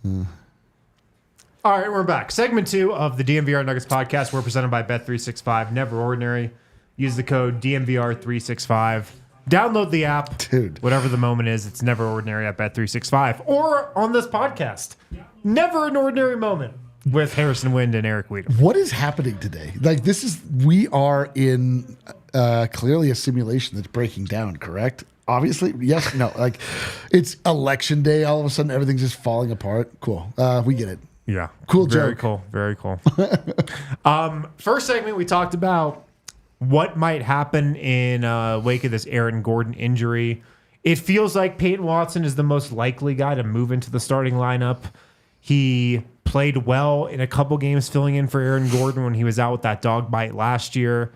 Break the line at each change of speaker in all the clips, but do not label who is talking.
All right, we're back. Segment 2 of the DNVR Nuggets podcast. We're presented by Bet365. Never ordinary. Use the code DNVR365. Download the app.
Dude.
Whatever the moment is, it's never ordinary at Bet365. Or on this podcast. Never an ordinary moment with Harrison Wind and Eric Wedum.
What is happening today? Like, we are in clearly a simulation that's breaking down, correct? Obviously, yes, no. Like, it's election day. All of a sudden, everything's just falling apart. Cool. We get it.
Yeah.
Cool
Very
joke.
cool. Very cool. First segment, we talked about what might happen in wake of this Aaron Gordon injury. It feels like Peyton Watson is the most likely guy to move into the starting lineup. He played well in a couple games filling in for Aaron Gordon when he was out with that dog bite last year.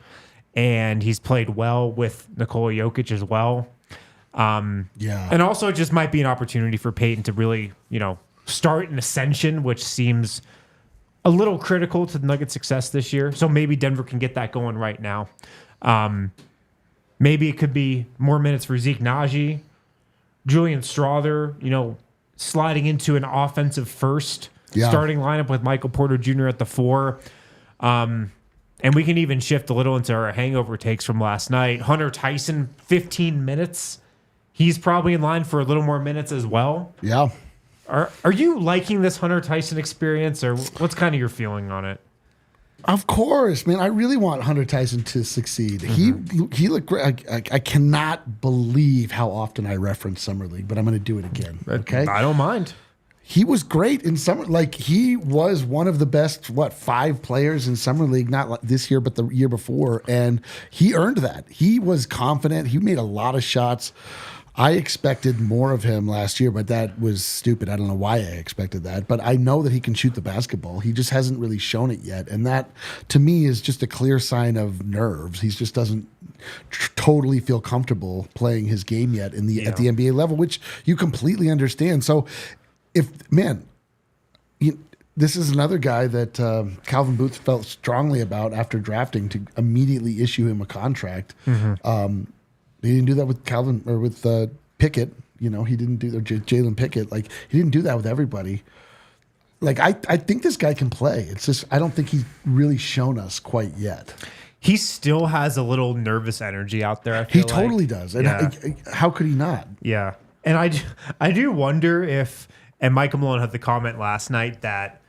And he's played well with Nikola Jokic as well.
Yeah.
And also it just might be an opportunity for Peyton to really, start an ascension, which seems a little critical to the Nuggets' success this year. So maybe Denver can get that going right now. Maybe it could be more minutes for Zeke Naji, Julian Strawther, sliding into an offensive first starting lineup with Michael Porter Jr. at the 4. And we can even shift a little into our hangover takes from last night. Hunter Tyson, 15 minutes. He's probably in line for a little more minutes as well.
Yeah.
Are you liking this Hunter Tyson experience, or what's kind of your feeling on it?
Of course, man. I really want Hunter Tyson to succeed.
Mm-hmm.
He looked great. I cannot believe how often I reference Summer League, but I'm going to do it again. Okay,
I don't mind.
He was great in summer. Like, he was one of the best, 5 players in Summer League, not this year, but the year before. And he earned that. He was confident. He made a lot of shots. I expected more of him last year, but that was stupid. I don't know why I expected that, but I know that he can shoot the basketball. He just hasn't really shown it yet. And that, to me, is just a clear sign of nerves. He just doesn't totally feel comfortable playing his game yet at the NBA level, which you completely understand. So, this is another guy that Calvin Booth felt strongly about after drafting to immediately issue him a contract. Mm-hmm. He didn't do that with Calvin or with Pickett. He didn't do Jalen Pickett. Like, he didn't do that with everybody. Like, I think this guy can play. It's just I don't think he's really shown us quite yet.
He still has a little nervous energy out there.
He totally does. And how could he not?
Yeah. And I do wonder if, and Michael Malone had the comment last night that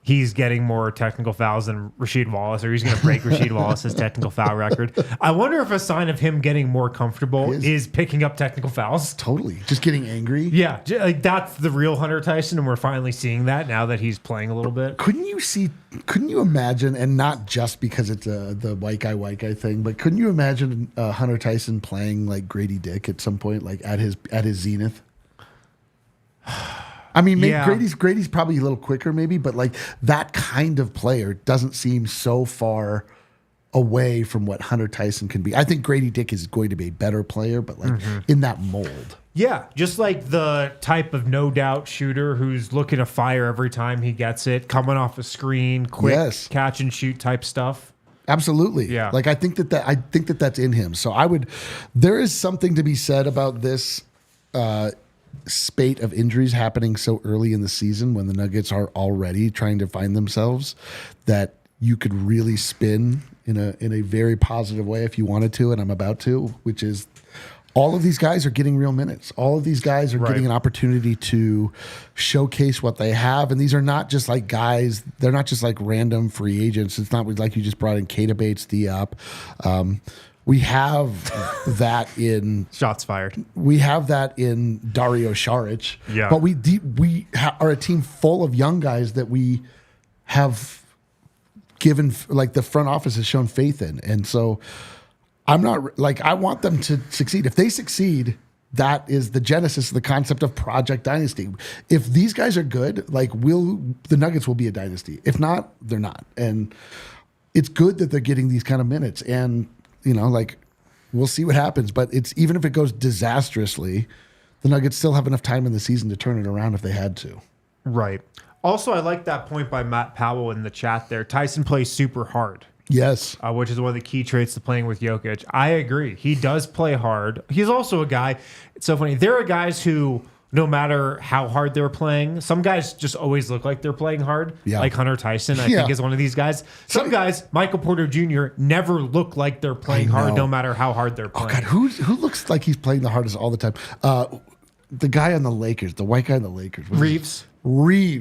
he's getting more technical fouls than Rasheed Wallace, or he's going to break Rasheed Wallace's technical foul record. I wonder if a sign of him getting more comfortable is picking up technical fouls.
Totally. Just getting angry.
Yeah. Like, that's the real Hunter Tyson, and we're finally seeing that now that he's playing a little bit.
Couldn't you imagine, and not just because it's the white guy thing, but couldn't you imagine Hunter Tyson playing like Grady Dick at some point, like at his zenith? I mean, Grady's probably a little quicker, maybe, but like that kind of player doesn't seem so far away from what Hunter Tyson can be. I think Grady Dick is going to be a better player, but like in that mold.
Yeah, just like the type of no doubt shooter who's looking to fire every time he gets it, coming off a screen, quick catch and shoot type stuff.
Absolutely.
Yeah.
Like, I think that's in him. So there is something to be said about this spate of injuries happening so early in the season when the Nuggets are already trying to find themselves, that you could really spin in a very positive way if you wanted to, and I'm about to, which is all of these guys are getting real minutes. All of these guys are getting an opportunity to showcase what they have, and these are not just like guys. They're not just like random free agents. It's not like you just brought in Keita Bates-Diop. We have that in
shots fired.
We have that in Dario Saric.
Yeah.
But we are a team full of young guys that we have given, like, the front office has shown faith in. And so I'm not like, I want them to succeed. If they succeed, that is the genesis of the concept of Project Dynasty. If these guys are good, like, the Nuggets will be a dynasty. If not, they're not. And it's good that they're getting these kind of minutes. And like, we'll see what happens. But even if it goes disastrously, the Nuggets still have enough time in the season to turn it around if they had to.
Right. Also, I like that point by Matt Powell in the chat there. Tyson plays super hard.
Yes.
Which is one of the key traits to playing with Jokic. I agree. He does play hard. He's also a guy, it's so funny, there are guys who no matter how hard they're playing. Some guys just always look like they're playing hard,
Yeah.
like Hunter Tyson, I think is one of these guys. Some guys, Michael Porter Jr., never look like they're playing hard, no matter how hard they're playing.
Oh, God, who looks like he's playing the hardest all the time? The guy on the Lakers, the white guy on the Lakers.
Reeves.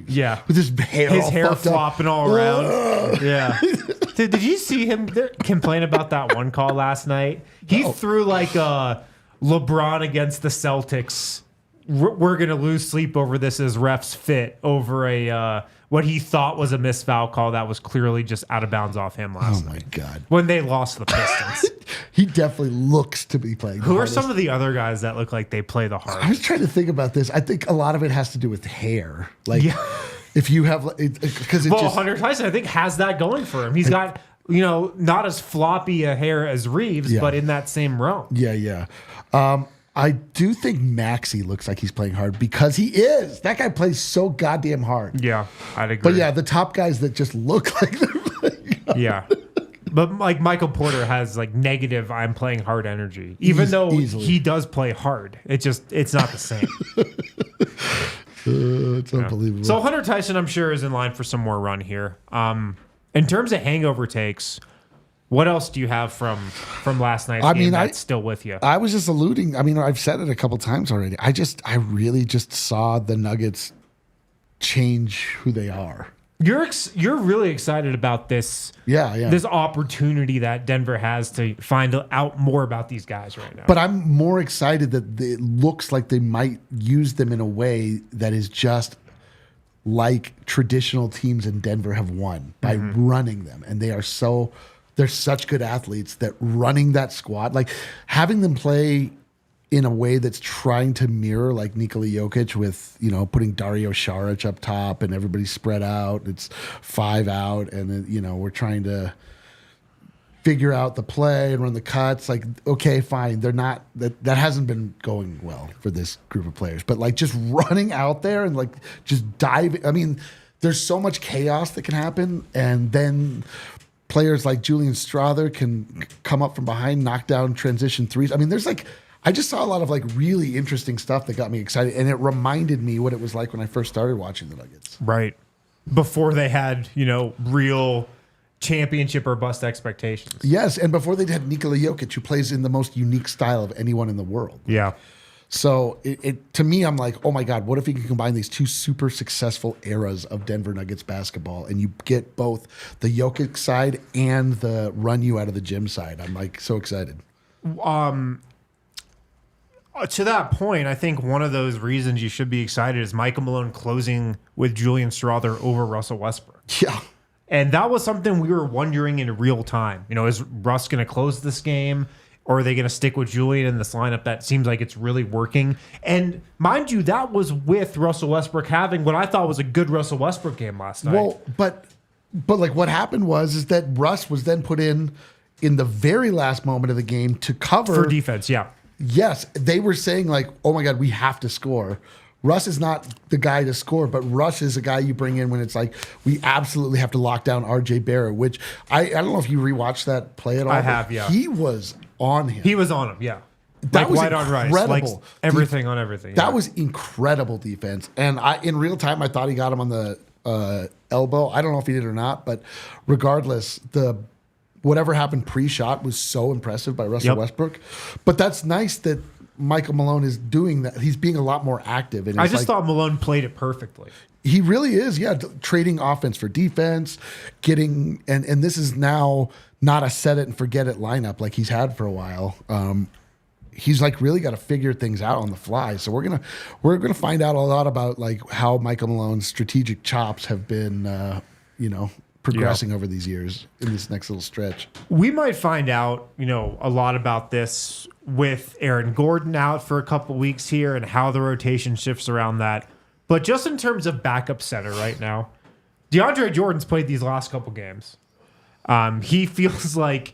Yeah. With his hair
flopping all around. Yeah. Did you see him complain about that one call last night? He threw like a LeBron against the Celtics. We're going to lose sleep over this as refs fit over a what he thought was a missed foul call that was clearly just out of bounds off him last night.
Oh, my God.
When they lost the Pistons.
He definitely looks to be playing the
Who
hardest.
are some of the other guys that look like they play the hardest?
I was trying to think about this. I think a lot of it has to do with hair. Like, if you have, because
Hunter Tyson, I think, has that going for him. He's got, not as floppy a hair as Reeves, but in that same realm.
Yeah. I do think Maxey looks like he's playing hard because he is. That guy plays so goddamn hard.
Yeah, I'd agree.
But yeah, the top guys that just look like they're playing hard.
Yeah. But like Michael Porter has like negative I'm playing hard energy. Even though he does play hard. It's not the same.
It's unbelievable.
So Hunter Tyson, I'm sure, is in line for some more run here. In terms of hangover takes, what else do you have from last night's game that's still with you?
I was just alluding. I mean, I've said it a couple times already. I really just saw the Nuggets change who they are.
You're really excited about this.
Yeah.
This opportunity that Denver has to find out more about these guys right now.
But I'm more excited that it looks like they might use them in a way that is just like traditional teams in Denver have won by running them, and they're such good athletes that running that squad, like having them play in a way that's trying to mirror like Nikola Jokic with, putting Dario Saric up top and everybody spread out. It's 5 out. And then, we're trying to figure out the play and run the cuts. Like, okay, fine. They're not, that hasn't been going well for this group of players, but like just running out there and like just diving. I mean, there's so much chaos that can happen. And then players like Julian Strawther can come up from behind, knock down transition threes. I mean, I just saw a lot of like really interesting stuff that got me excited, and it reminded me what it was like when I first started watching the Nuggets.
Right. Before they had, real championship or bust expectations.
Yes, and before they had Nikola Jokic, who plays in the most unique style of anyone in the world.
Yeah.
So it to me, I'm like, oh my God, what if you can combine these two super successful eras of Denver Nuggets basketball, and you get both the Jokic side and the run you out of the gym side? I'm like so excited.
To that point, I think one of those reasons you should be excited is Michael Malone closing with Julian Strawther over Russell Westbrook.
Yeah.
And that was something we were wondering in real time. Is Russ going to close this game, or are they going to stick with Julian in this lineup that seems like it's really working? And mind you, that was with Russell Westbrook having what I thought was a good Russell Westbrook game last night.
Well, but like what happened is that Russ was then put in the very last moment of the game to cover
for defense, yeah.
Yes, they were saying like, oh my God, we have to score. Russ is not the guy to score, but Russ is a guy you bring in when it's like, we absolutely have to lock down RJ Barrett, which I don't know if you rewatched that play at all.
I have, yeah.
He was on him.
He was on him, yeah.
That was
white on rice. Like everything on everything.
That was incredible defense. And in real time, I thought he got him on the elbow. I don't know if he did or not, but regardless, whatever happened pre-shot was so impressive by Russell Westbrook. But that's nice that Michael Malone is doing that. He's being a lot more active. And
I just thought Malone played it perfectly.
He really is, yeah. Trading offense for defense, and this is now not a set it and forget it lineup like he's had for a while. He's like really got to figure things out on the fly. So we're gonna find out a lot about like how Michael Malone's strategic chops have been, progressing over these years in this next little stretch.
We might find out, a lot about this with Aaron Gordon out for a couple weeks here and how the rotation shifts around that. But just in terms of backup center right now, DeAndre Jordan's played these last couple games. He feels like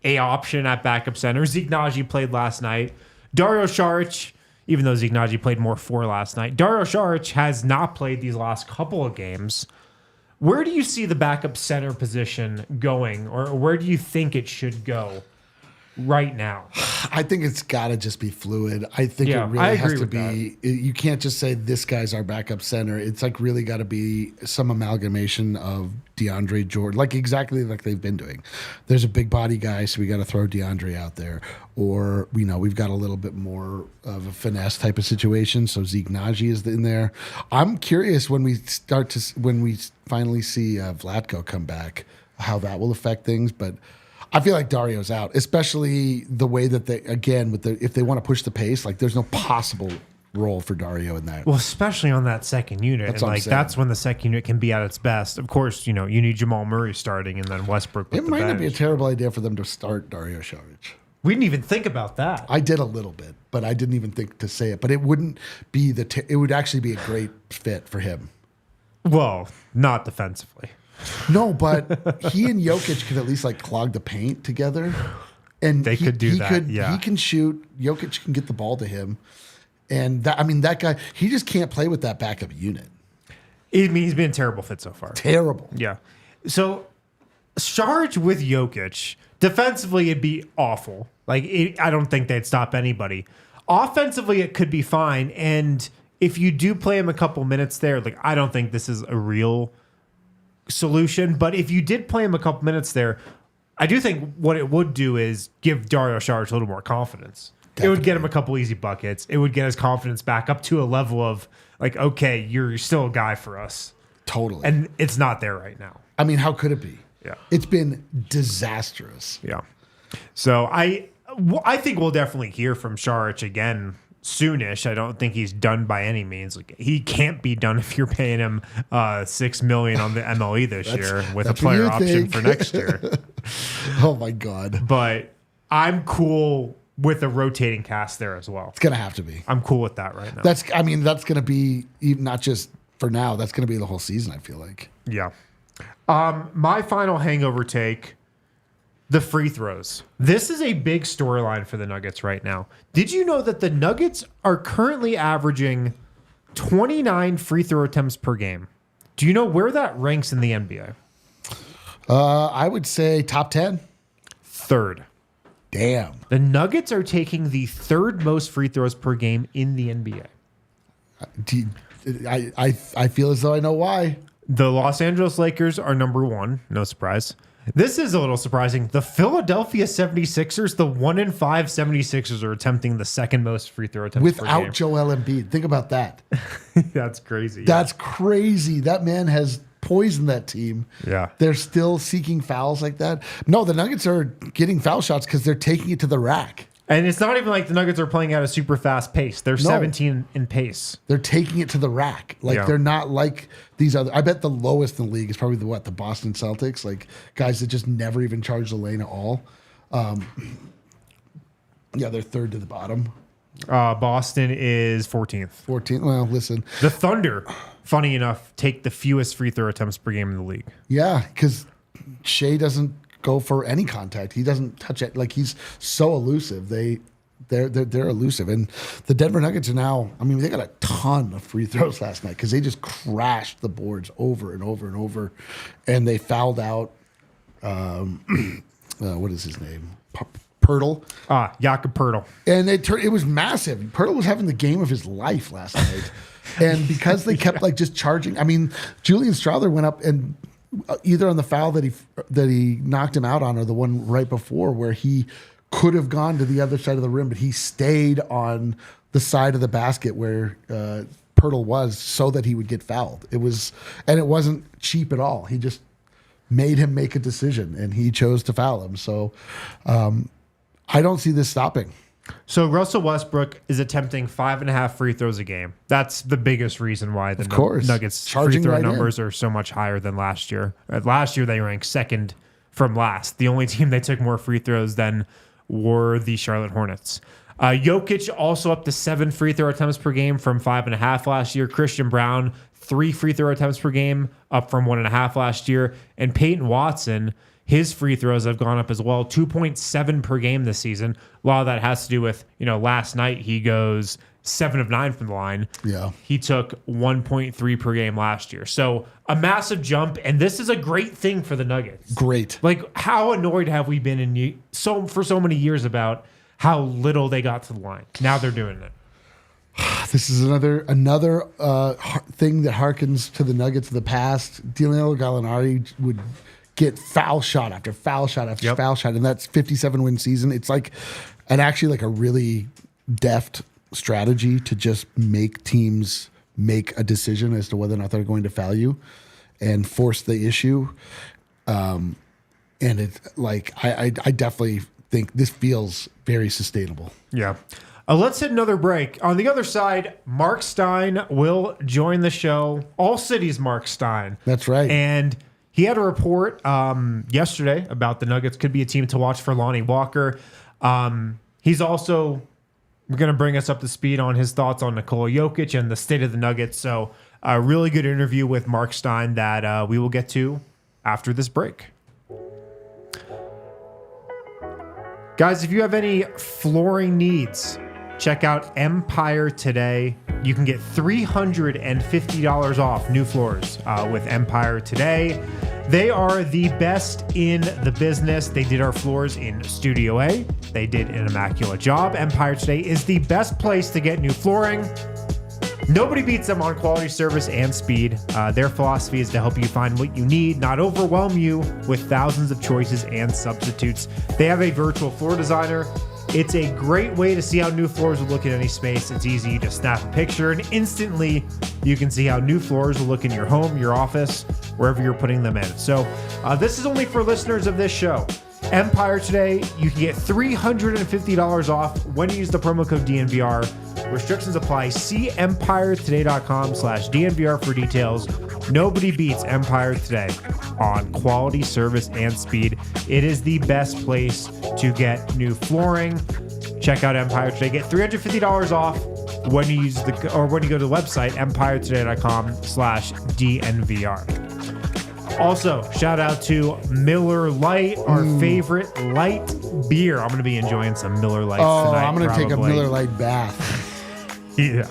a option at backup center. Zeke Naji played last night. Dario Saric, even though Zeke Naji played more 4 last night, Dario Saric has not played these last couple of games. Where do you see the backup center position going, or where do you think it should go right now?
I think it's got to just be fluid. I think
Yeah,
it really
I
has
agree
to
with
be. You can't just say this guy's our backup center. It's like really got to be some amalgamation of DeAndre Jordan, like exactly like they've been doing. There's a big body guy, so we got to throw DeAndre out there, or we've got a little bit more of a finesse type of situation. So Zeke Naji is in there. I'm curious when we finally see Vlatko come back, how that will affect things, but. I feel like Dario's out, especially the way that if they want to push the pace, like there's no possible role for Dario in that.
Well, especially on that second unit.
That's
and
what I'm
like
saying.
that's when the second unit can be at its best. Of course, you need Jamal Murray starting and then Westbrook with
It
the
might not be a
bench.
terrible idea for them to start Dario Saric.
We didn't even think about that.
I did a little bit, but I didn't even think to say it. But it wouldn't be it would actually be a great fit for him.
Well, not defensively.
No, but he and Jokic could at least like clog the paint together, and
They could do that, yeah.
he can shoot. Jokic can get the ball to him, and that guy, he just can't play with that backup unit.
He's been a terrible fit so far.
Terrible.
Yeah. So, Sarge with Jokic, defensively, it'd be awful. I don't think they'd stop anybody. Offensively, it could be fine. And if you do play him a couple minutes there, I don't think this is a real solution. But if you did play him a couple minutes there, I do think what it would do is give Dario Saric a little more confidence.
Definitely.
It would get him a couple easy buckets. It would get his confidence back up to a level of okay, you're still a guy for us.
Totally.
And it's not there right now.
I mean, how could it be?
Yeah.
It's been disastrous.
Yeah. So I think we'll definitely hear from Saric again soonish. I don't think he's done by any means. He can't be done if you're paying him $6 million on the MLE this year with a
that's what
player
you
option
think.
for next year.
Oh my God.
But I'm cool with a rotating cast there as well.
It's gonna have to be.
I'm cool with that right now.
That's gonna be even not just for now. That's gonna be the whole season. I feel like.
Yeah. My final hangover take, the free throws. This is a big storyline for the Nuggets right now. Did you know that the Nuggets are currently averaging 29 free throw attempts per game? Do you know where that ranks in the NBA?
I would say top 10.
Third.
Damn.
The Nuggets are taking the third most free throws per game in the NBA.
I feel as though I know why.
The Los Angeles Lakers are number one. No surprise. This is a little surprising. The Philadelphia 76ers, the 1-5 76ers, are attempting the second most free throw attempts per
Without
game.
Joel Embiid. Think about that.
That's crazy.
That's crazy. That man has poisoned that team.
Yeah.
They're still seeking fouls like that. No, the Nuggets are getting foul shots because they're taking it to the rack.
And it's not even like the Nuggets are playing at a super fast pace. They're 17 in pace.
They're taking it to the rack.
Yeah.
They're not like these other. I bet the lowest in the league is probably the Boston Celtics, like guys that just never even charge the lane at all. They're third to the bottom.
Boston is 14th.
14th. Well, listen.
The Thunder, funny enough, take the fewest free throw attempts per game in the league.
Yeah, because Shea doesn't go for any contact. He doesn't touch it. Like, he's so elusive. They're elusive. And the Denver Nuggets are now, I mean, they got a ton of free throws last night because they just crashed the boards over and over and over. And they fouled out, what is his name? Pirtle.
Jakob Pirtle.
And it was massive. Pirtle was having the game of his life last night. And because they kept just charging, I mean, Julian Strawther went up and either on the foul that he knocked him out on or the one right before where he could have gone to the other side of the rim, but he stayed on the side of the basket where Pirtle was so that he would get fouled. It wasn't cheap at all. He just made him make a decision and he chose to foul him. So I don't see this stopping.
So Russell Westbrook is attempting 5.5 free throws a game. That's the biggest reason why the Nuggets
Charging
free throw
right
numbers are so much higher than last year. Last year they ranked second from last. The only team that took more free throws than were the Charlotte Hornets. Jokic also up to 7 free throw attempts per game from 5.5 last year. Christian Brown 3 free throw attempts per game, up from 1.5 last year. And Peyton Watson, his free throws have gone up as well, 2.7 per game this season. A lot of that has to do with, last night he goes 7 of 9 from the line.
Yeah.
He took 1.3 per game last year. So a massive jump, and this is a great thing for the Nuggets.
Great.
Like, how annoyed have we been for so many years about how little they got to the line? Now they're doing it.
This is another thing that harkens to the Nuggets of the past. Danilo Gallinari would get foul shot after foul shot after foul shot, and that's 57-win season. It's like a really deft strategy to just make teams make a decision as to whether or not they're going to foul you and force the issue. And it's like I definitely think this feels very sustainable.
Yeah. Let's hit another break. On the other side, Marc Stein will join the show. ALLCITY's Marc Stein.
That's right.
And he had a report yesterday about the Nuggets could be a team to watch for Lonnie Walker. He's also going to bring us up to speed on his thoughts on Nikola Jokic and the state of the Nuggets. So a really good interview with Marc Stein that we will get to after this break. Guys, if you have any flooring needs, check out Empire today. You can get $350 off new floors with Empire today. They are the best in the business. They did our floors in Studio A. They did an immaculate job. Empire today is the best place to get new flooring. Nobody beats them on quality, service, and speed. Their philosophy is to help you find what you need, not overwhelm you with thousands of choices and substitutes. They have a virtual floor designer. It's a great way to see how new floors will look in any space. It's easy. You just snap a picture and instantly you can see how new floors will look in your home, your office, wherever you're putting them in. So this is only for listeners of this show. Empire today, you can get $350 off when you use the promo code DNVR. Restrictions apply. See empiretoday.com/DNVR for details. Nobody beats Empire Today on quality, service, and speed. It is the best place to get new flooring. Check out Empire Today. Get $350 off when you when you go to the website empiretoday.com/DNVR. Also, shout out to Miller Lite, our favorite light beer. I'm going to be enjoying some Miller Lights tonight.
I'm going to take a Miller Lite bath.
Yeah.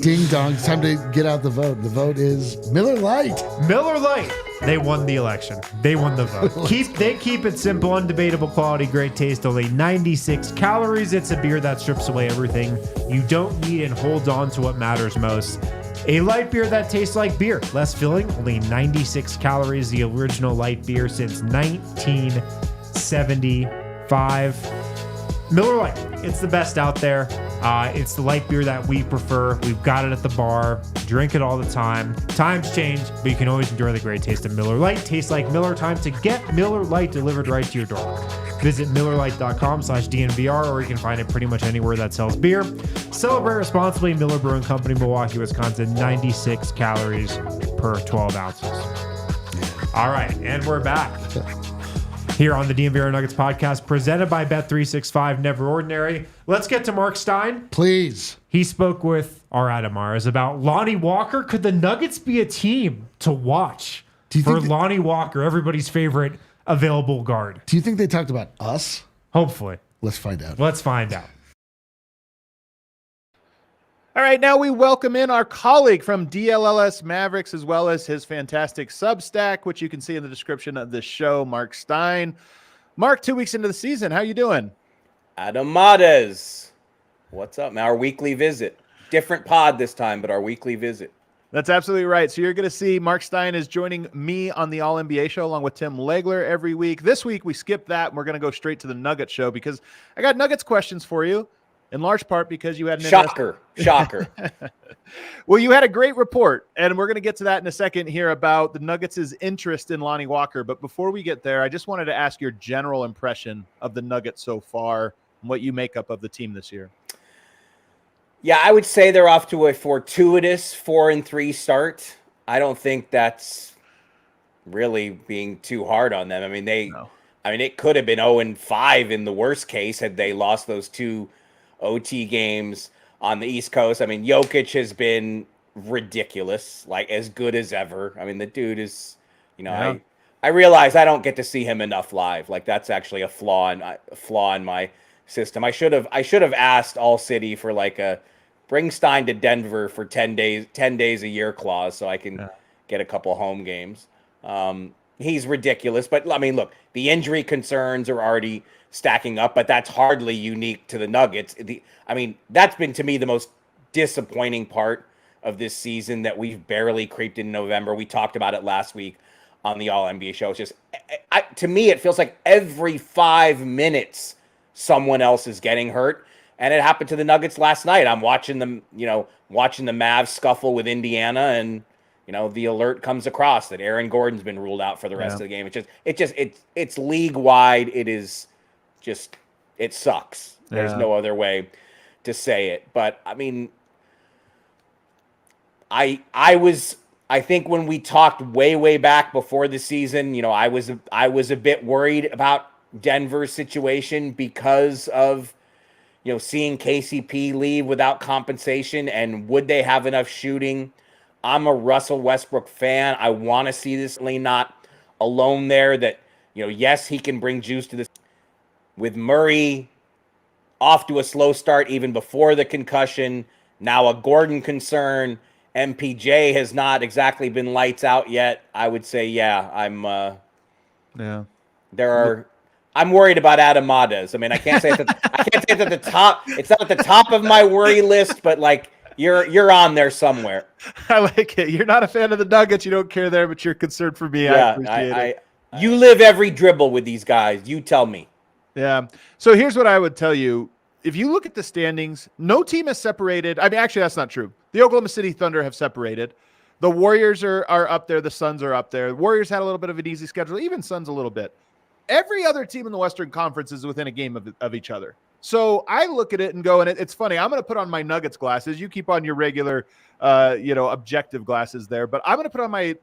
Ding dong. It's time to get out the vote. The vote is Miller Lite.
Miller Lite. They won the election. They won the vote. They keep it simple, undebatable quality, great taste, only 96 calories. It's a beer that strips away everything you don't need and holds on to what matters most. A light beer that tastes like beer. Less filling, only 96 calories. The original light beer since 1975. Miller Lite. It's the best out there. It's the light beer that we prefer. We've got it at the bar. Drink it all the time. Times change, but you can always enjoy the great taste of Miller Lite. Tastes like Miller. Time to get Miller Lite delivered right to your door. Visit MillerLite.com/DNVR, or you can find it pretty much anywhere that sells beer. Celebrate responsibly. Miller Brewing Company, Milwaukee, Wisconsin. 96 calories per 12 ounces. All right, and we're back here on the DNVR Nuggets podcast, presented by Bet365 Never Ordinary. Let's get to Marc Stein.
Please.
He spoke with our Adam Mars about Lonnie Walker. Could the Nuggets be a team to watch for Lonnie Walker, everybody's favorite available guard?
Do you think they talked about us?
Hopefully.
Let's find out.
Let's find out.
All right, now we welcome in our colleague from DLLS Mavericks, as well as his fantastic Substack, which you can see in the description of this show, Marc Stein. Marc, 2 weeks into the season, how you doing?
Adamades. What's up, man? Our weekly visit. Different pod this time, but our weekly visit.
That's absolutely right. So you're going to see Marc Stein is joining me on the All-NBA show along with Tim Legler every week. This week, we skipped that, and we're going to go straight to the Nuggets show because I got Nuggets questions for you. In large part because you had an
shocker.
Well, you had a great report, and we're going to get to that in a second here about the Nuggets' interest in Lonnie Walker. But before we get there, I just wanted to ask your general impression of the Nuggets so far and what you make up of the team this year.
Yeah, I would say they're off to a fortuitous 4-3 start. I don't think that's really being too hard on them. I mean, it could have been 0-5 in the worst case had they lost those two OT games on the East Coast. I mean, Jokic has been ridiculous, like as good as ever. I mean, the dude is, I realize I don't get to see him enough live. Like that's actually a flaw in my system. I should have asked ALLCITY for like a bring Stein to Denver for 10 days a year clause so I can get a couple home games. He's ridiculous. But, I mean, look, the injury concerns are already stacking up, but that's hardly unique to the Nuggets. That's been, to me, the most disappointing part of this season, that we've barely creeped in November. We talked about it last week on the All-NBA show. It's just, to me, it feels like every 5 minutes someone else is getting hurt. And it happened to the Nuggets last night. I'm watching them, watching the Mavs scuffle with Indiana, and the alert comes across that Aaron Gordon's been ruled out for the rest of the game. It's league wide. It sucks. There's no other way to say it. But I mean, I think when we talked way back before the season, I was a bit worried about Denver's situation because of seeing KCP leave without compensation, and would they have enough shooting? I'm a Russell Westbrook fan. I want to see this not alone there, that, yes, he can bring juice to this. With Murray off to a slow start even before the concussion, now a Gordon concern, MPJ has not exactly been lights out yet. I would say, I'm worried about Adam Mades. I mean, I can't say it's at the top. It's not at the top of my worry list, but like you're on there somewhere.
I like it. You're not a fan of the Nuggets. You don't care there, but you're concerned for me. I appreciate it.
You live every dribble with these guys. You tell me.
Yeah. So here's what I would tell you. If you look at the standings, no team has separated. I mean, actually, that's not true. The Oklahoma City Thunder have separated. The Warriors are up there. The Suns are up there. The Warriors had a little bit of an easy schedule. Even Suns a little bit. Every other team in the Western Conference is within a game of each other. So I look at it and go, and it's funny. I'm going to put on my Nuggets glasses. You keep on your regular, objective glasses there. But I'm going to put on my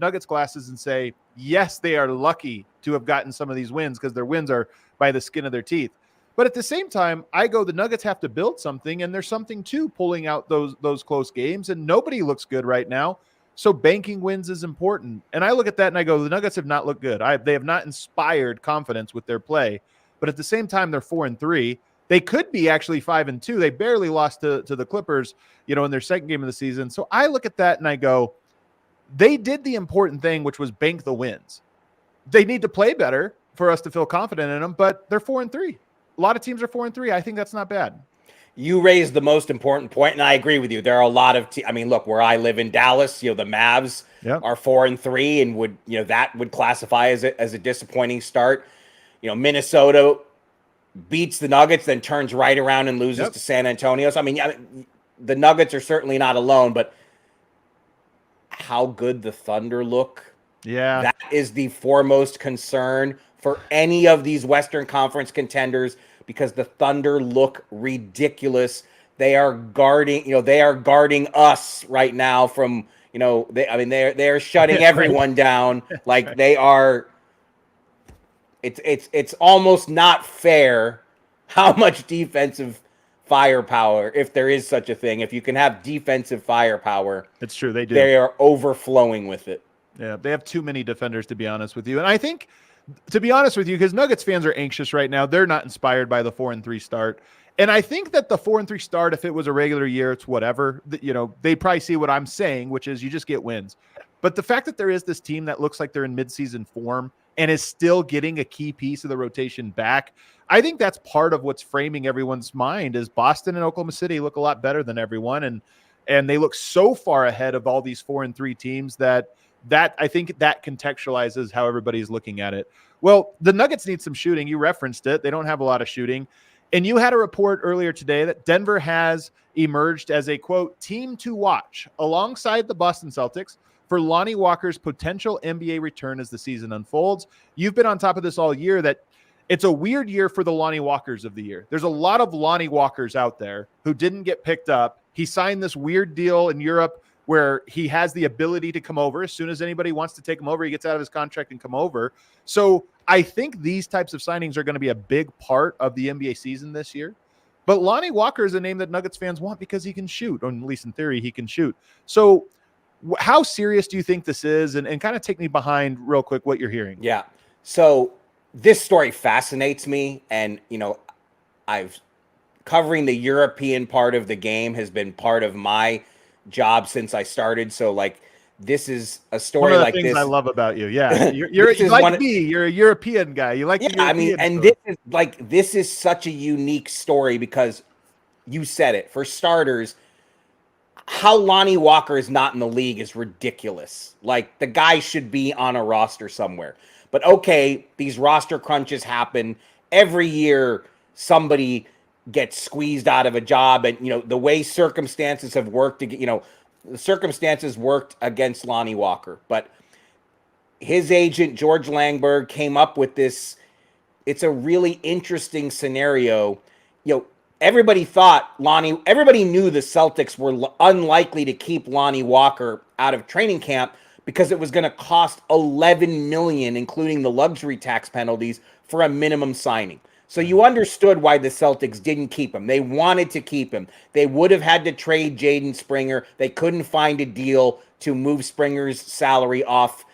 Nuggets glasses and say, yes, they are lucky to have gotten some of these wins because their wins are by the skin of their teeth. But at the same time, I go, the Nuggets have to build something, and there's something to pulling out those close games, and nobody looks good right now. So banking wins is important. And I look at that and I go, the Nuggets have not looked good. They have not inspired confidence with their play. But at the same time, they're 4-3. They could be actually 5-2. They barely lost to the Clippers, in their second game of the season. So I look at that and I go, they did the important thing, which was bank the wins. They need to play better for us to feel confident in them, but they're 4-3. A lot of teams are 4-3. I think that's not bad.
You raised the most important point, and I agree with you. There are a lot of look, where I live in Dallas, the Mavs are 4-3, and would that would classify as a disappointing start. Minnesota beats the Nuggets, then turns right around and loses to San Antonio. So the Nuggets are certainly not alone, but how good the Thunder look.
Yeah,
that is the foremost concern for any of these Western Conference contenders, because the Thunder look ridiculous. They are guarding us right now from, they're shutting everyone down. Like they are. It's almost not fair how much defensive firepower, if there is such a thing, if you can have defensive firepower.
It's true. They do.
They are overflowing with it.
Yeah, they have too many defenders, to be honest with you. And I think, to be honest with you, because Nuggets fans are anxious right now, they're not inspired by the 4-3 start. And I think that the 4-3 start, if it was a regular year, it's whatever. They probably see what I'm saying, which is you just get wins. But the fact that there is this team that looks like they're in midseason form and is still getting a key piece of the rotation back, I think that's part of what's framing everyone's mind is Boston and Oklahoma City look a lot better than everyone. And they look so far ahead of all these 4-3 teams that I think that contextualizes how everybody's looking at it. Well, the Nuggets need some shooting. You referenced it. They don't have a lot of shooting. And you had a report earlier today that Denver has emerged as a, quote, team to watch alongside the Boston Celtics for Lonnie Walker's potential NBA return as the season unfolds. You've been on top of this all year that it's a weird year for the Lonnie Walkers of the year. There's a lot of Lonnie Walkers out there who didn't get picked up. He signed this weird deal in Europe where he has the ability to come over. As soon as anybody wants to take him over, he gets out of his contract and come over. So I think these types of signings are going to be a big part of the NBA season this year. But Lonnie Walker is a name that Nuggets fans want because he can shoot, or at least in theory, he can shoot. So how serious do you think this is? And kind of take me behind real quick what you're hearing.
Yeah. So this story fascinates me. And, I've covering the European part of the game has been part of my job since I started. So like, this is a story
one of the
like
things
this.
I love about you. Yeah. You're like me. You're a European guy. You like the European
I mean, and
story.
this is such a unique story because you said it. For starters, how Lonnie Walker is not in the league is ridiculous. Like, the guy should be on a roster somewhere. But okay, these roster crunches happen every year. Somebody gets squeezed out of a job, and the way circumstances have worked to get, the circumstances worked against Lonnie Walker, but his agent George Langberg came up with this. It's a really interesting scenario. Everybody knew the Celtics were unlikely to keep Lonnie Walker out of training camp because it was going to cost $11 million, including the luxury tax penalties, for a minimum signing. So you understood why the Celtics didn't keep him. They wanted to keep him. They would have had to trade Jaden Springer. They couldn't find a deal to move Springer's salary off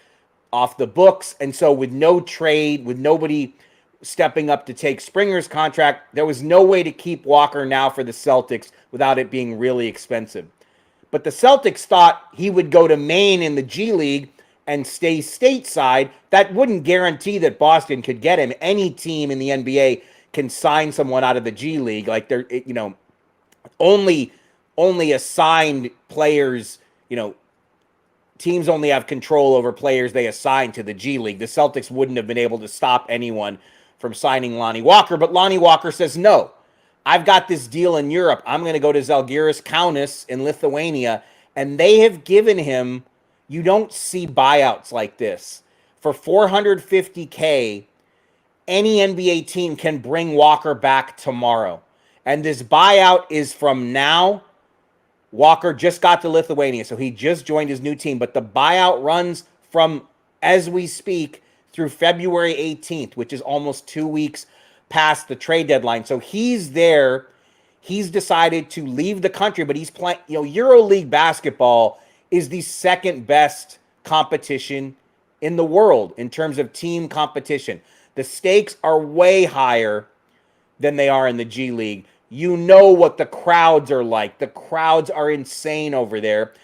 the books. And so with no trade, with nobody stepping up to take Springer's contract, there was no way to keep Walker now for the Celtics without it being really expensive. But the Celtics thought he would go to Maine in the G League and stay stateside. That wouldn't guarantee that Boston could get him. Any team in the NBA can sign someone out of the G League. Like, they're, only assigned players, teams only have control over players they assign to the G League. The Celtics wouldn't have been able to stop anyone from signing Lonnie Walker, but Lonnie Walker says, no, I've got this deal in Europe. I'm going to go to Žalgiris Kaunas in Lithuania, and they have given him, you don't see buyouts like this. For $450K, any NBA team can bring Walker back tomorrow. And this buyout is from now. Walker just got to Lithuania, so he just joined his new team. But the buyout runs from, as we speak, through February 18th, which is almost 2 weeks past the trade deadline. So he's there. He's decided to leave the country, but he's playing, EuroLeague basketball is the second best competition in the world in terms of team competition. The stakes are way higher than they are in the G League. You know what the crowds are like. The crowds are insane over there.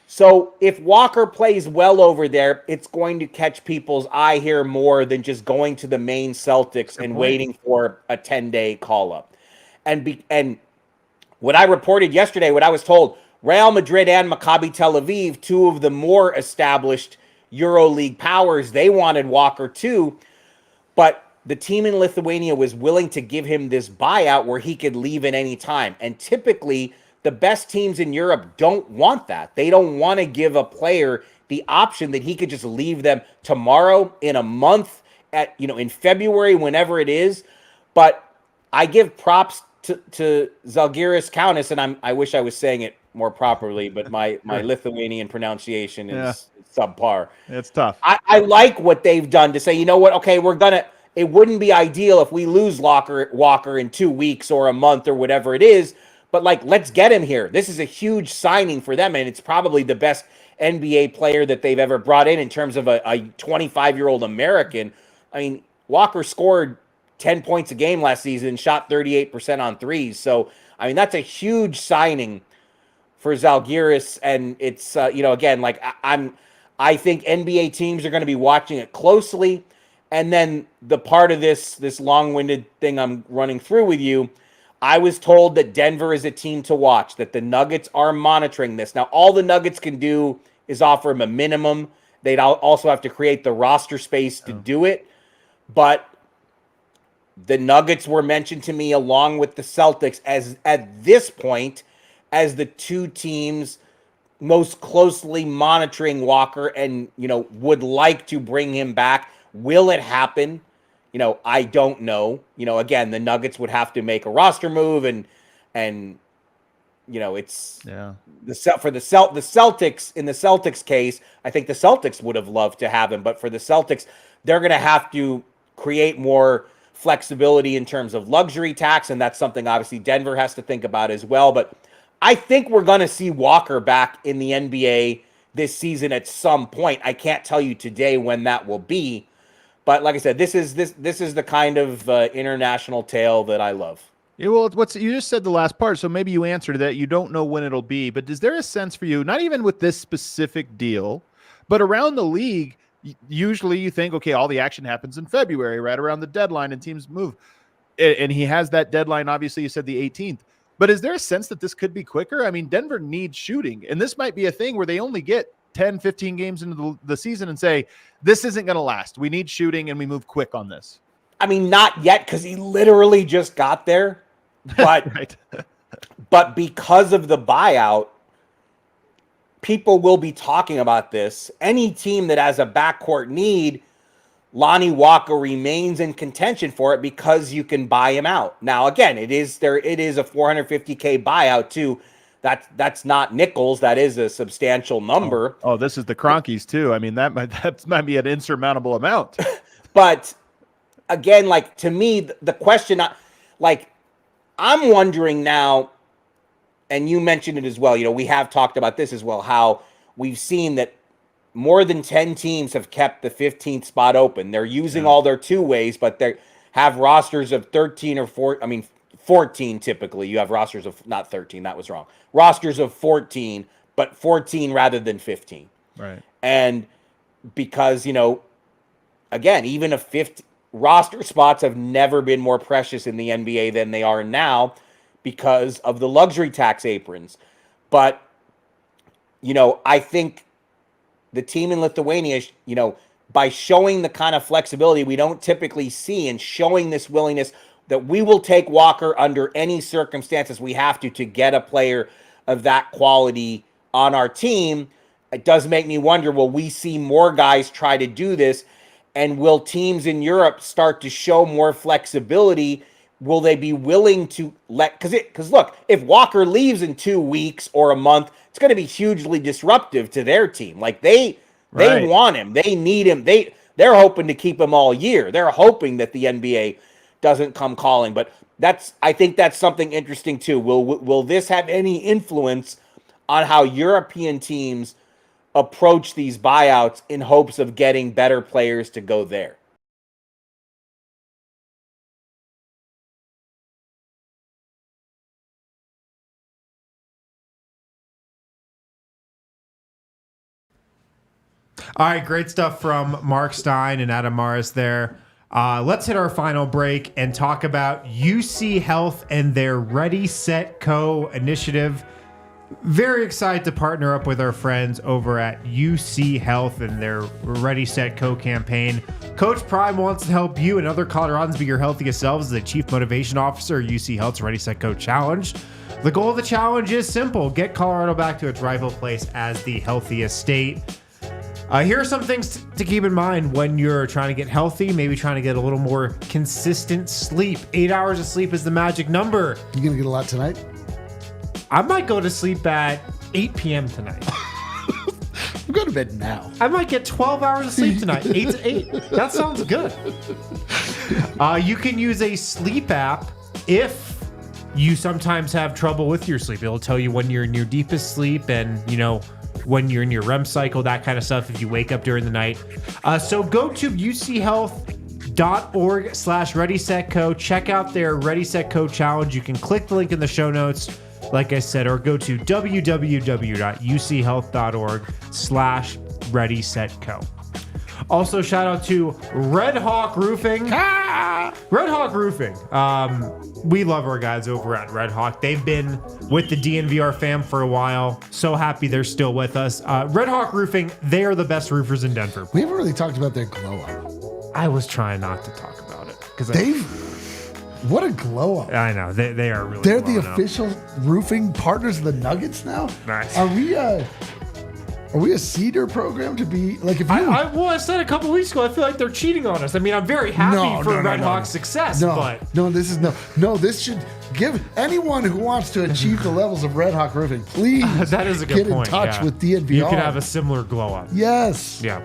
So if Walker plays well over there, it's going to catch people's eye here more than just going to the main Celtics and waiting for a 10-day call-up. And what I reported yesterday, what I was told, Real Madrid and Maccabi Tel Aviv, two of the more established EuroLeague powers, they wanted Walker too, but the team in Lithuania was willing to give him this buyout where he could leave at any time. And typically, the best teams in Europe don't want that. They don't want to give a player the option that he could just leave them tomorrow, in a month, in February, whenever it is. But I give props to Žalgiris Kaunas, and I wish I was saying it more properly, but my Lithuanian pronunciation is subpar.
It's tough.
I like what they've done to say, you know what? Okay, it wouldn't be ideal if we lose Walker in 2 weeks or a month or whatever it is, but let's get him here. This is a huge signing for them, and it's probably the best NBA player that they've ever brought in terms of a 25-year-old American. I mean, Walker scored 10 points a game last season, shot 38% on threes. So, I mean, that's a huge signing for Žalgiris, and it's again, I think NBA teams are going to be watching it closely. And then the part of this long-winded thing I'm running through with you, I was told that Denver is a team to watch, that the Nuggets are monitoring this. Now, all the Nuggets can do is offer him a minimum. They'd also have to create the roster space to do it. But the Nuggets were mentioned to me along with the Celtics as, at this point, as the two teams most closely monitoring Walker and, would like to bring him back. Will it happen? I don't know. Again, the Nuggets would have to make a roster move, and it's for the Celtics. In the Celtics case, I think the Celtics would have loved to have him, but for the Celtics, they're going to have to create more flexibility in terms of luxury tax, and that's something obviously Denver has to think about as well. But I think we're going to see Walker back in the NBA this season at some point. I can't tell you today when that will be. But like I said, this is the kind of international tale that I love.
Yeah, well, what's you just said the last part, so maybe you answered that you don't know when it'll be, but is there a sense for you, not even with this specific deal, but around the league, usually you think, okay, all the action happens in February, right around the deadline, and teams move. And he has that deadline, obviously, you said the 18th. But is there a sense that this could be quicker? I mean, Denver needs shooting, and this might be a thing where they only get 10, 15 games into the season and say, this isn't going to last. We need shooting, and we move quick on this.
I mean, not yet, because he literally just got there. But,
right.
But because of the buyout, people will be talking about this. Any team that has a backcourt need, Lonnie Walker remains in contention for it because you can buy him out. Now, again, it is a $450K buyout too. That's not nickels. That is a substantial number.
Oh, this is the Cronkies too. I mean, that might be an insurmountable amount.
But again, like, to me, the question, like, I'm wondering now, and you mentioned it as well, you know, we have talked about this as well, how we've seen that more than 10 teams have kept the 15th spot open. They're using all their two ways, but they have rosters of 13 or 14 typically. You have rosters of, not 13, that was wrong. Rosters of 14, but 14 rather than 15.
Right.
And because, you know, again, even a 50 roster spots have never been more precious in the NBA than they are now because of the luxury tax aprons. But, you know, I think the team in Lithuania, you know, by showing the kind of flexibility we don't typically see and showing this willingness that we will take Walker under any circumstances we have to get a player of that quality on our team, it does make me wonder, will we see more guys try to do this? And will teams in Europe start to show more flexibility? Will they be willing to because look, if Walker leaves in 2 weeks or a month, it's going to be hugely disruptive to their team. Like they want him, they need him. They're hoping to keep him all year. They're hoping that the NBA doesn't come calling. But I think that's something interesting too. Will this have any influence on how European teams approach these buyouts in hopes of getting better players to go there?
All right, great stuff from Marc Stein and Adam Morris there. Let's hit our final break and talk about UC Health and their Ready, Set, Co initiative. Very excited to partner up with our friends over at UC Health and their Ready, Set, Co campaign. Coach Prime wants to help you and other Coloradans be your healthiest selves as the Chief Motivation Officer of UC Health's Ready, Set, Co challenge. The goal of the challenge is simple: get Colorado back to its rightful place as the healthiest state. Here are some things to keep in mind when you're trying to get healthy, maybe trying to get a little more consistent sleep. 8 hours of sleep is the magic number.
You gonna get a lot tonight?
I might go to sleep at 8 p.m. tonight.
I'm going to bed now.
I might get 12 hours of sleep tonight, 8 to 8. That sounds good. You can use a sleep app if you sometimes have trouble with your sleep. It'll tell you when you're in your deepest sleep and, you know, when you're in your REM cycle, that kind of stuff, if you wake up during the night. So go to uchealth.org/ReadySetCo. Check out their Ready, Set, Co challenge. You can click the link in the show notes, like I said, or go to www.uchealth.org/ReadySetCo. Also, shout out to Red Hawk Roofing. Red Hawk Roofing. We love our guys over at Red Hawk. They've been with the DNVR fam for a while. So happy they're still with us. Red Hawk Roofing, they are the best roofers in Denver.
We haven't really talked about their glow up.
I was trying not to talk about it because
what a glow up.
I know they are really.
They're the official roofing partners of the Nuggets now.
Nice.
Are we a cedar program to be like if you?
I said a couple weeks ago. I feel like they're cheating on us. I mean, I'm very happy for Red Hawk's success, but
this should give anyone who wants to achieve the levels of Red Hawk Roofing, please.
That is a good
get
point.
in touch with DNVR.
You could have a similar glow up.
Yes.
Yeah.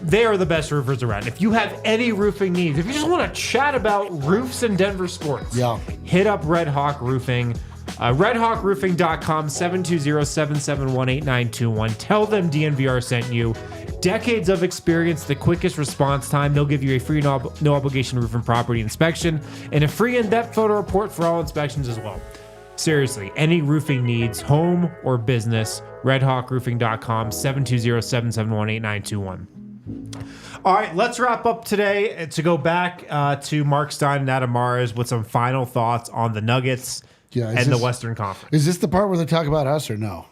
They are the best roofers around. If you have any roofing needs, if you just want to chat about roofs and Denver sports, hit up Red Hawk Roofing. RedHawkRoofing.com, 720-771-8921. Tell them DNVR sent you. decades of experience, the quickest response time. They'll give you a free no obligation roof and property inspection and a free in-depth photo report for all inspections as well. Seriously, any roofing needs, home or business, redhawkroofing.com, 720-771-8921. All right, let's wrap up today to go back to Marc Stein and Adam Mares with some final thoughts on the Nuggets and the Western Conference.
Is this the part where they talk about us or no?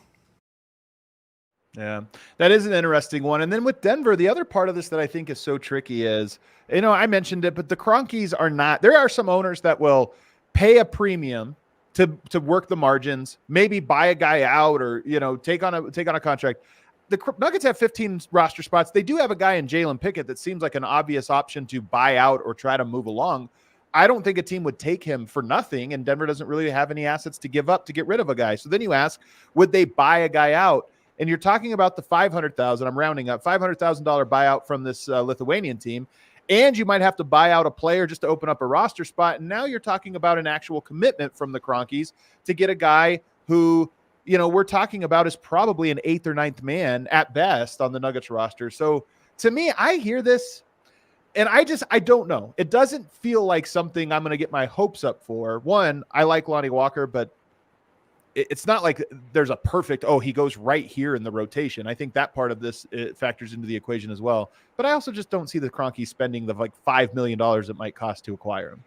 Yeah, that is an interesting one. And then with Denver, the other part of this that I think is so tricky is, I mentioned it, but the Kroenkes are not. There are some owners that will pay a premium to work the margins, maybe buy a guy out or, take on a contract. The Nuggets have 15 roster spots. They do have a guy in Jalen Pickett that seems like an obvious option to buy out or try to move along. I don't think a team would take him for nothing, and Denver doesn't really have any assets to give up to get rid of a guy. So then you ask, would they buy a guy out? And you're talking about the $500,000, I'm rounding up, $500,000 buyout from this Lithuanian team. And you might have to buy out a player just to open up a roster spot. And now you're talking about an actual commitment from the Kroenkes to get a guy who, we're talking about is probably an 8th or 9th man at best on the Nuggets roster. So to me, I hear this and I don't know. It doesn't feel like something I'm going to get my hopes up for. One, I like Lonnie Walker, but it's not like there's a perfect, he goes right here in the rotation. I think that part of this factors into the equation as well. But I also just don't see the Kroenkes spending the $5 million it might cost to acquire him.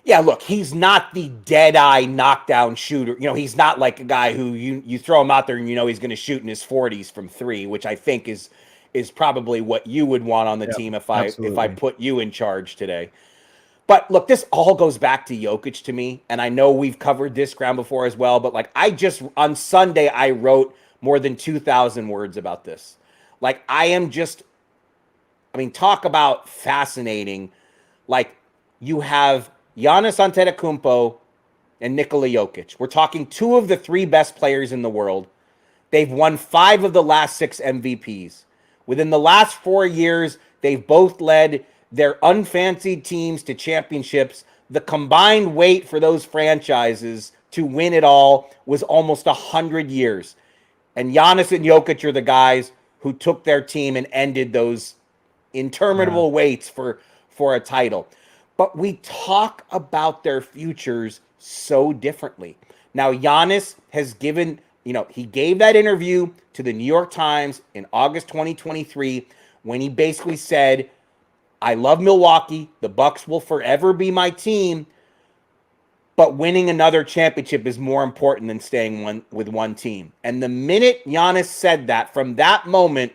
Yeah, look, he's not the dead-eye knockdown shooter. He's not like a guy who you throw him out there and he's going to shoot in his 40s from 3, which I think is probably what you would want on the team if I put you in charge today. But look, this all goes back to Jokic to me, and I know we've covered this ground before as well, but on Sunday, I wrote more than 2,000 words about this. Talk about fascinating. You have Giannis Antetokounmpo and Nikola Jokic. We're talking 2 of the 3 best players in the world. They've won 5 of the last 6 MVPs. Within the last 4 years, they've both led their unfancied teams to championships. The combined wait for those franchises to win it all was almost 100 years. And Giannis and Jokic are the guys who took their team and ended those interminable waits for a title. But we talk about their futures so differently. Now, Giannis has given, he gave that interview to the New York Times in August 2023 when he basically said, I love Milwaukee. The Bucks will forever be my team, but winning another championship is more important than staying with one team. And the minute Giannis said that, from that moment,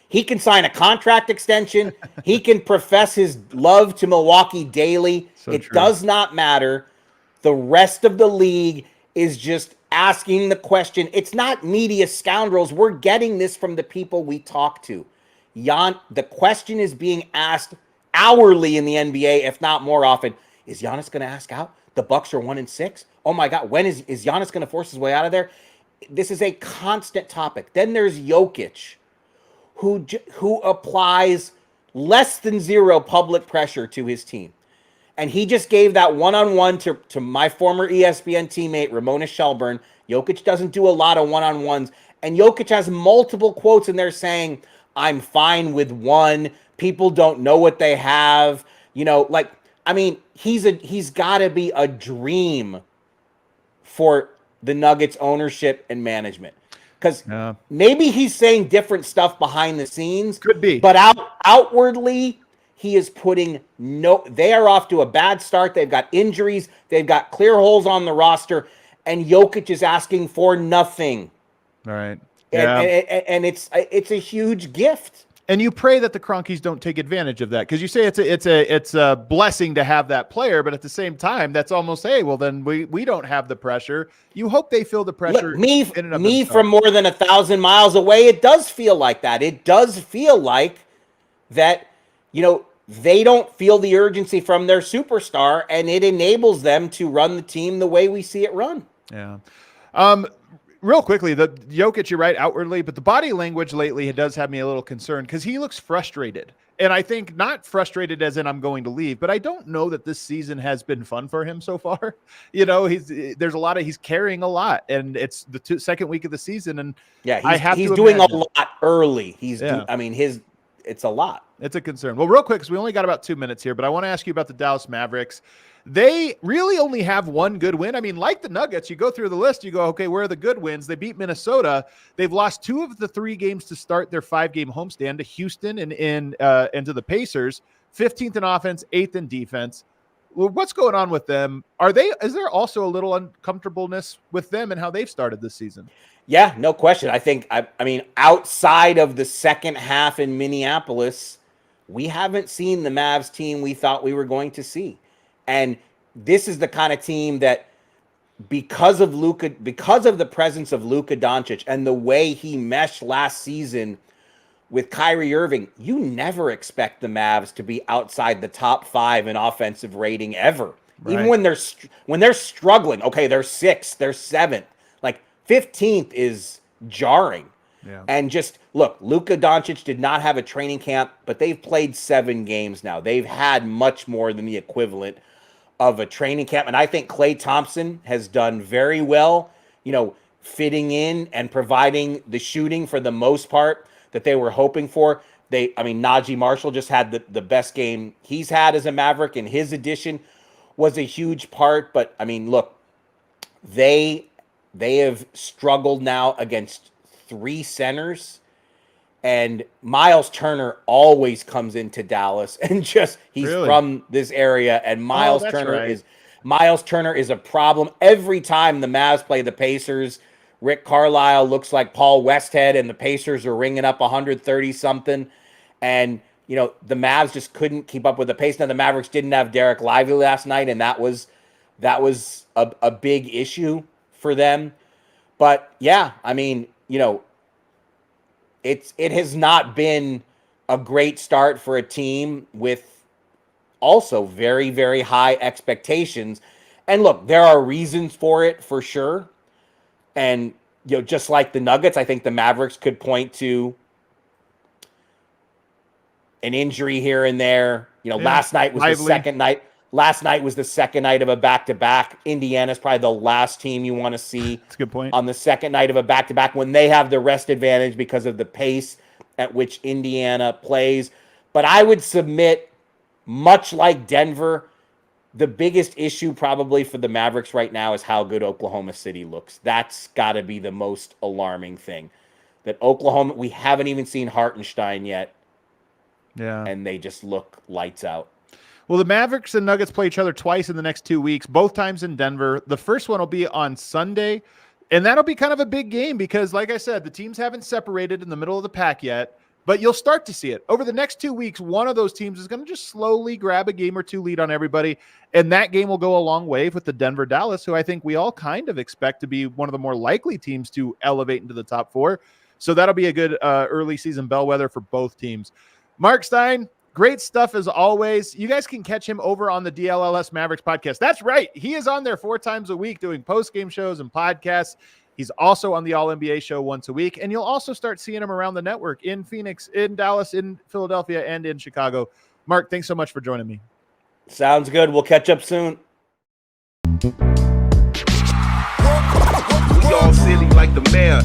he can sign a contract extension. He can profess his love to Milwaukee daily. It does not matter. The rest of the league is just asking the question. It's not media scoundrels. We're getting this from the people we talk to. The question is being asked hourly in the NBA, if not more often. Is Giannis going to ask out? The Bucks are 1-6. Oh my God, when is Giannis going to force his way out of there? This is a constant topic. Then there's Jokic, who applies less than 0 public pressure to his team. And he just gave that one-on-one to my former ESPN teammate, Ramona Shelburne. Jokic doesn't do a lot of one-on-ones. And Jokic has multiple quotes in there saying, I'm fine with 1. People don't know what they have. He's got to be a dream for the Nuggets ownership and management. Because maybe he's saying different stuff behind the scenes.
Could be.
But outwardly, he is putting they are off to a bad start. They've got injuries. They've got clear holes on the roster. And Jokic is asking for nothing.
All right.
And it's a huge gift.
And you pray that the Kroenkes don't take advantage of that, because you say it's a blessing to have that player, but at the same time, that's almost, hey, well then we don't have the pressure. You hope they feel the pressure.
Look, me from more than 1,000 miles away, it does feel like that. It does feel like that. They don't feel the urgency from their superstar, and it enables them to run the team the way we see it run.
Yeah. real quickly, the Jokic, you're right outwardly, but the body language lately does have me a little concerned because he looks frustrated. And I think not frustrated as in I'm going to leave, but I don't know that this season has been fun for him so far. He's carrying a lot, and it's the second week of the season. And
he's doing a lot early. It's a lot.
It's a concern. Well, real quick, because we only got about 2 minutes here, but I want to ask you about the Dallas Mavericks. They really only have one good win. I mean, like the Nuggets, you go through the list, you go, okay, where are the good wins? They beat Minnesota. They've lost 2 of the 3 games to start their 5-game homestand to Houston and to the Pacers. 15th in offense, 8th in defense. Well, what's going on with them? Is there also a little uncomfortableness with them and how they've started this season?
Yeah, no question. I mean, outside of the second half in Minneapolis, we haven't seen the Mavs team we thought we were going to see. And this is the kind of team that because of the presence of Luka Doncic and the way he meshed last season with Kyrie Irving, you never expect the Mavs to be outside the top 5 in offensive rating ever. Right. Even when they're struggling, okay, they're 6th, they're 7th. Like 15th is jarring. Yeah. And just look, Luka Doncic did not have a training camp, but they've played 7 games now. They've had much more than the equivalent of a training camp. And I think Klay Thompson has done very well, fitting in and providing the shooting for the most part that they were hoping for. Najee Marshall just had the best game he's had as a Maverick, and his addition was a huge part. But look, they have struggled now against 3 centers, and Miles Turner always comes into Dallas and he's really from this area, and Miles Turner is a problem every time the Mavs play the Pacers. Rick Carlisle looks like Paul Westhead, and the Pacers are ringing up 130 something, and the Mavs just couldn't keep up with the pace. Now the Mavericks didn't have Derek Lively last night, and that was a big issue for them. But yeah, it has not been a great start for a team with also very, very high expectations. And look, there are reasons for it for sure. And, just like the Nuggets, I think the Mavericks could point to an injury here and there. Last night was the second night. Last night was the second night of a back-to-back. Indiana's probably the last team you want to see.
That's a good point.
On the second night of a back-to-back when they have the rest advantage because of the pace at which Indiana plays. But I would submit, much like Denver, the biggest issue probably for the Mavericks right now is how good Oklahoma City looks. That's got to be the most alarming thing. That Oklahoma, we haven't even seen Hartenstein yet.
Yeah.
And they just look lights out.
Well, the Mavericks and Nuggets play each other twice in the next 2 weeks, both times in Denver. The first one will be on Sunday, and that'll be kind of a big game because, like I said, the teams haven't separated in the middle of the pack yet, but you'll start to see it. Over the next 2 weeks, one of those teams is going to just slowly grab a game or 2 lead on everybody, and that game will go a long way with the Denver-Dallas, who I think we all kind of expect to be one of the more likely teams to elevate into the top 4. So that'll be a good early season bellwether for both teams. Marc Stein, great stuff as always. You guys can catch him over on the DLLS Mavericks podcast. That's right. He is on there 4 times a week doing post-game shows and podcasts. He's also on the All-NBA show once a week. And you'll also start seeing him around the network in Phoenix, in Dallas, in Philadelphia, and in Chicago. Marc, thanks so much for joining me.
Sounds good. We'll catch up soon.
We all silly like the mayor.